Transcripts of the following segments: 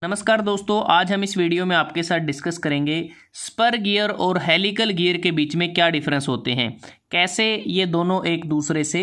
नमस्कार दोस्तों, आज हम इस वीडियो में आपके साथ डिस्कस करेंगे स्पर गियर और हेलिकल गियर के बीच में क्या डिफरेंस होते हैं, कैसे ये दोनों एक दूसरे से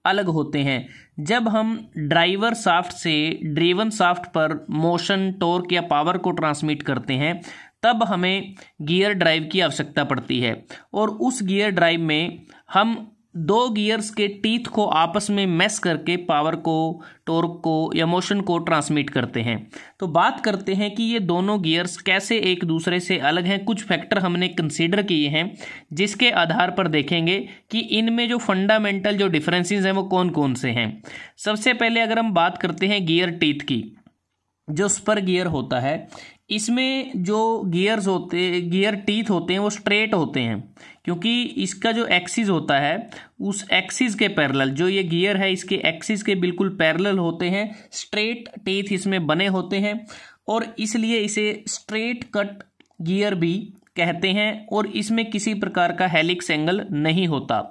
अलग होते हैं। जब हम ड्राइवर शाफ्ट से ड्रिवन शाफ्ट पर मोशन, टॉर्क या पावर को ट्रांसमिट करते हैं तब हमें गियर ड्राइव की आवश्यकता पड़ती है और उस गियर ड्राइव में हम दो गियर्स के टीथ को आपस में मैश करके पावर को, टॉर्क को या मोशन को ट्रांसमिट करते हैं। तो बात करते हैं कि ये दोनों गियर्स कैसे एक दूसरे से अलग हैं। कुछ फैक्टर हमने कंसीडर किए हैं जिसके आधार पर देखेंगे कि इनमें जो फंडामेंटल जो डिफरेंसेस हैं वो कौन कौन से हैं। सबसे पहले अगर हम बात करते हैं गियर टीथ की, जो स्पर गियर होता है इसमें जो गियर टीथ होते हैं वो स्ट्रेट होते हैं, क्योंकि इसका जो एक्सिस होता है उस एक्सिस के पैरेलल, जो ये गियर है इसके एक्सिस के बिल्कुल पैरेलल होते हैं। स्ट्रेट टीथ इसमें बने होते हैं और इसलिए इसे स्ट्रेट कट गियर भी कहते हैं और इसमें किसी प्रकार का हेलिक्स एंगल नहीं होता।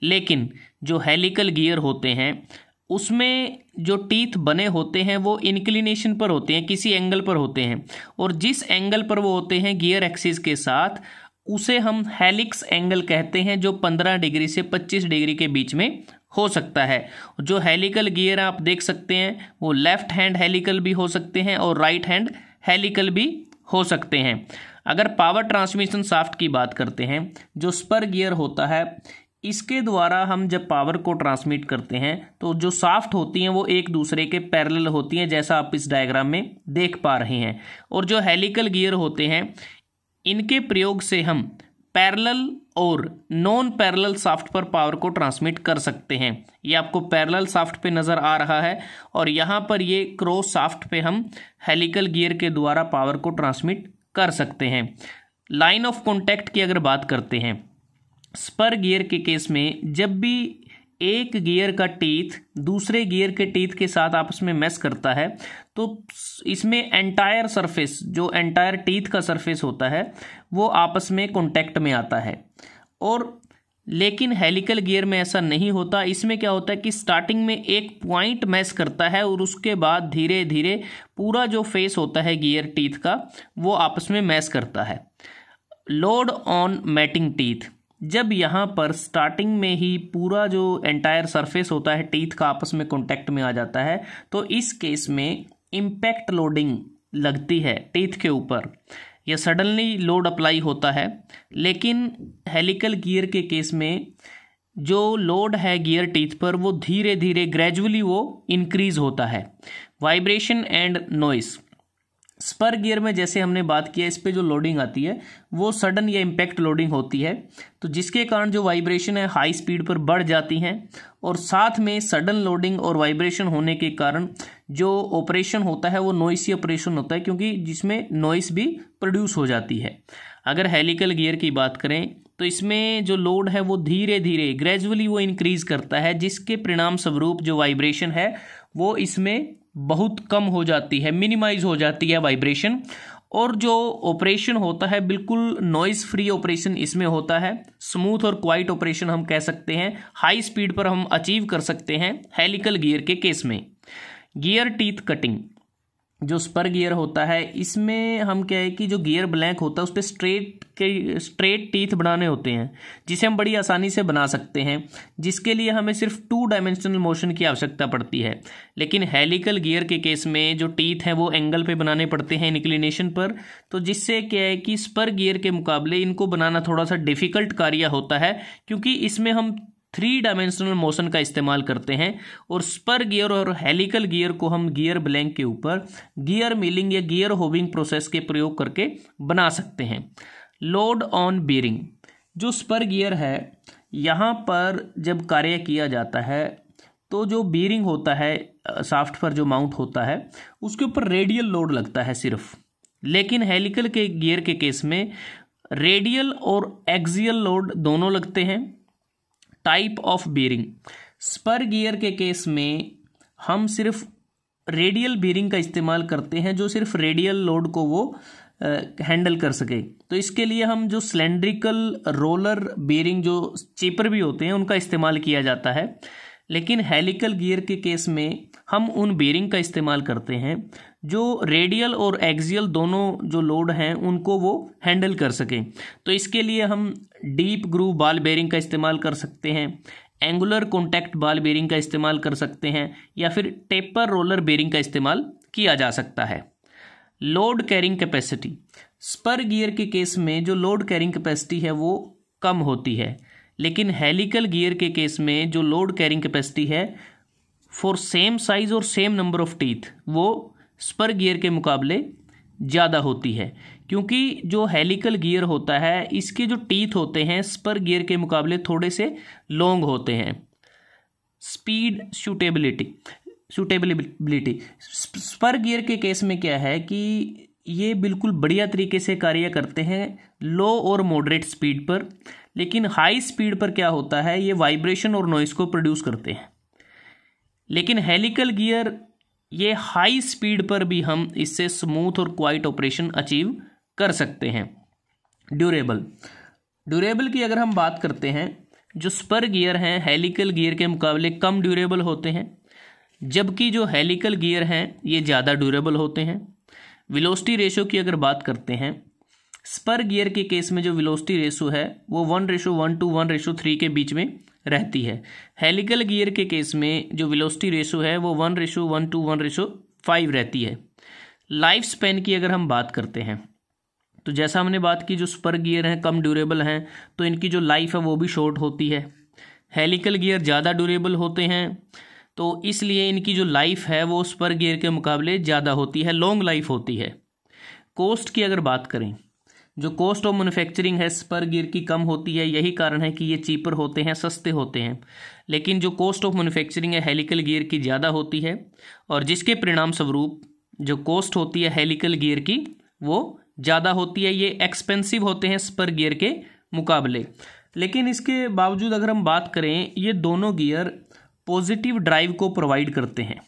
लेकिन जो हेलिकल गियर होते हैं उसमें जो टीथ बने होते हैं वो इंक्लिनेशन पर होते हैं, किसी एंगल पर होते हैं, और जिस एंगल पर वो होते हैं गियर एक्सिस के साथ उसे हम हेलिक्स एंगल कहते हैं, जो 15 डिग्री से 25 डिग्री के बीच में हो सकता है। जो हेलिकल गियर आप देख सकते हैं वो लेफ्ट हैंड हेलिकल भी हो सकते हैं और राइट हैंड हेलिकल भी हो सकते हैं। अगर पावर ट्रांसमिशन शाफ्ट की बात करते हैं, जो स्पर गियर होता है इसके द्वारा हम जब पावर को ट्रांसमिट करते हैं तो जो शाफ्ट होती हैं वो एक दूसरे के पैरेलल होती हैं, जैसा आप इस डायग्राम में देख पा रहे हैं। और जो हेलिकल गियर होते हैं इनके प्रयोग से हम पैरेलल और नॉन पैरेलल शाफ्ट पर पावर को ट्रांसमिट कर सकते हैं। ये आपको पैरेलल शाफ्ट पे नज़र आ रहा है और यहाँ पर ये क्रॉस शाफ्ट पे हम हेलिकल गियर के द्वारा पावर को ट्रांसमिट कर सकते हैं। लाइन ऑफ कॉन्टैक्ट की अगर बात करते हैं, स्पर गियर के केस में जब भी एक गियर का टीथ दूसरे गियर के टीथ के साथ आपस में मैश करता है तो इसमें एंटायर सरफेस, जो एंटायर टीथ का सरफेस होता है वो आपस में कांटेक्ट में आता है। और लेकिन हेलिकल गियर में ऐसा नहीं होता। इसमें क्या होता है कि स्टार्टिंग में एक पॉइंट मैश करता है और उसके बाद धीरे धीरे पूरा जो फेस होता है गियर टीथ का वो आपस में मैश करता है। लोड ऑन मैटिंग टीथ, जब यहाँ पर स्टार्टिंग में ही पूरा जो एंटायर सरफेस होता है टीथ का आपस में कांटेक्ट में आ जाता है तो इस केस में इम्पैक्ट लोडिंग लगती है टीथ के ऊपर, यह सडनली लोड अप्लाई होता है। लेकिन हेलिकल गियर के केस में जो लोड है गियर टीथ पर वो धीरे धीरे ग्रेजुअली वो इंक्रीज होता है। Vibration and noise, spur gear में जैसे हमने बात किया इस पे जो लोडिंग आती है वो सडन या इम्पैक्ट लोडिंग होती है, तो जिसके कारण जो वाइब्रेशन है हाई स्पीड पर बढ़ जाती हैं और साथ में सडन लोडिंग और वाइब्रेशन होने के कारण जो ऑपरेशन होता है वो नॉइसी ऑपरेशन होता है, क्योंकि जिसमें नॉइस भी प्रोड्यूस हो जाती है। अगर हेलिकल गियर की बात करें तो इसमें जो लोड है वो धीरे धीरे ग्रेजुअली वो इंक्रीज करता है, जिसके परिणाम स्वरूप जो वाइब्रेशन है वो इसमें बहुत कम हो जाती है, मिनिमाइज हो जाती है वाइब्रेशन, और जो ऑपरेशन होता है बिल्कुल नॉइज फ्री ऑपरेशन इसमें होता है। स्मूथ और क्वाइट ऑपरेशन हम कह सकते हैं, हाई स्पीड पर हम अचीव कर सकते हैं हेलिकल गियर के केस में। गियर टीथ कटिंग, जो स्पर गियर होता है इसमें हम क्या है कि जो गियर ब्लैंक होता है उस पर स्ट्रेट टीथ बनाने होते हैं, जिसे हम बड़ी आसानी से बना सकते हैं, जिसके लिए हमें सिर्फ 2 डायमेंशनल मोशन की आवश्यकता पड़ती है। लेकिन हेलिकल गियर के केस में जो टीथ हैं वो एंगल पे बनाने पड़ते हैं, इंक्लिनेशन पर, तो जिससे क्या है कि स्पर गियर के मुकाबले इनको बनाना थोड़ा सा डिफिकल्ट कार्य होता है, क्योंकि इसमें हम 3 डायमेंशनल मोशन का इस्तेमाल करते हैं। और स्पर गियर और हेलिकल गियर को हम गियर ब्लैंक के ऊपर गियर मिलिंग या गियर होविंग प्रोसेस के प्रयोग करके बना सकते हैं। लोड ऑन बीरिंग, जो स्पर गियर है यहाँ पर जब कार्य किया जाता है तो जो बीरिंग होता है शाफ्ट पर जो माउंट होता है उसके ऊपर रेडियल लोड लगता है सिर्फ। लेकिन हेलिकल के गियर के केस में रेडियल और एक्सियल लोड दोनों लगते हैं। Type of bearing, spur gear के केस में हम सिर्फ रेडियल बीरिंग का इस्तेमाल करते हैं, जो सिर्फ रेडियल लोड को वो हैंडल कर सके। तो इसके लिए हम जो सिलेंड्रिकल रोलर बीरिंग, जो चेपर भी होते हैं, उनका इस्तेमाल किया जाता है। लेकिन हेलिकल गियर के केस में हम उन बेरिंग का इस्तेमाल करते हैं जो रेडियल और एक्सियल दोनों जो लोड हैं उनको वो हैंडल कर सकें। तो इसके लिए हम डीप ग्रूव बॉल बेरिंग का इस्तेमाल कर सकते हैं, एंगुलर कॉन्टैक्ट बॉल बेरिंग का इस्तेमाल कर सकते हैं, या फिर टेपर रोलर बेरिंग का इस्तेमाल किया जा सकता है। Load carrying capacity, spur gear के केस में जो लोड कैरिंग कैपेसिटी है वो कम होती है, लेकिन हेलिकल गियर के केस में जो लोड कैरिंग कैपेसिटी है फॉर सेम साइज और सेम नंबर ऑफ टीथ वो स्पर गियर के मुकाबले ज़्यादा होती है, क्योंकि जो हेलिकल गियर होता है इसके जो टीथ होते हैं स्पर गियर के मुकाबले थोड़े से लॉन्ग होते हैं। स्पीड सूटेबिलिटी स्पर गियर के केस में क्या है कि ये बिल्कुल बढ़िया तरीके से कार्य करते हैं लो और मॉडरेट स्पीड पर, लेकिन हाई स्पीड पर क्या होता है ये वाइब्रेशन और नॉइस को प्रोड्यूस करते हैं। लेकिन हेलिकल गियर ये हाई स्पीड पर भी हम इससे स्मूथ और क्वाइट ऑपरेशन अचीव कर सकते हैं। ड्यूरेबल की अगर हम बात करते हैं, जो स्पर गियर हैं हेलिकल गियर के मुकाबले कम ड्यूरेबल होते हैं, जबकि जो हेलिकल गियर हैं ये ज़्यादा ड्यूरेबल होते हैं। वेलोसिटी रेशो की अगर बात करते हैं, स्पर गियर के केस में जो वेलोसिटी रेशो है वो 1:1 to 1:3 के बीच में रहती है। हेलिकल गियर के केस में जो वेलोसिटी रेशो है वो 1:1 to 1:5 रहती है। लाइफ स्पैन की अगर हम बात करते हैं तो जैसा हमने बात की जो स्पर गियर हैं कम ड्यूरेबल हैं तो इनकी जो लाइफ है वो भी शॉर्ट होती है। हेलिकल गियर ज़्यादा ड्यूरेबल होते हैं तो इसलिए इनकी जो लाइफ है वो स्पर गियर के मुकाबले ज़्यादा होती है, लॉन्ग लाइफ होती है। कॉस्ट की अगर बात करें, जो कॉस्ट ऑफ मैन्युफैक्चरिंग है स्पर गियर की कम होती है, यही कारण है कि ये चीपर होते हैं, सस्ते होते हैं। लेकिन जो कॉस्ट ऑफ मैन्युफैक्चरिंग है हेलिकल गियर की ज़्यादा होती है, और जिसके परिणाम स्वरूप जो कॉस्ट होती है हेलिकल गियर की वो ज़्यादा होती है। ये एक्सपेंसिव होते हैं स्पर गियर के मुकाबले। लेकिन इसके बावजूद अगर हम बात करें, ये दोनों गियर पॉजिटिव ड्राइव को प्रोवाइड करते हैं।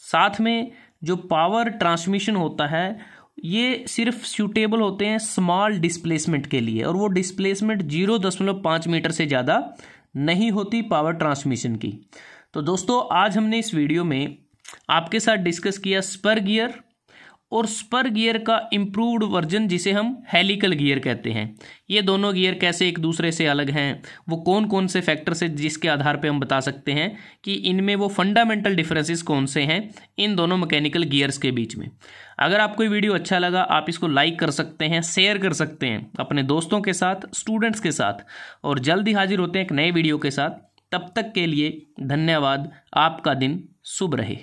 साथ में जो पावर ट्रांसमिशन होता है ये सिर्फ सूटेबल होते हैं स्मॉल डिस्प्लेसमेंट के लिए, और वो डिस्प्लेसमेंट 0.5 मीटर से ज़्यादा नहीं होती पावर ट्रांसमिशन की। तो दोस्तों आज हमने इस वीडियो में आपके साथ डिस्कस किया स्पर गियर और स्पर गियर का इम्प्रूव्ड वर्जन जिसे हम हेलिकल गियर कहते हैं। ये दोनों गियर कैसे एक दूसरे से अलग हैं, वो कौन कौन से फैक्टर्स हैं जिसके आधार पे हम बता सकते हैं कि इनमें वो फंडामेंटल डिफरेंसेस कौन से हैं इन दोनों मैकेनिकल गियर्स के बीच में। अगर आपको ये वीडियो अच्छा लगा आप इसको लाइक कर सकते हैं, शेयर कर सकते हैं अपने दोस्तों के साथ, स्टूडेंट्स के साथ, और जल्द ही हाजिर होते हैं एक नए वीडियो के साथ। तब तक के लिए धन्यवाद। आपका दिन शुभ रहे।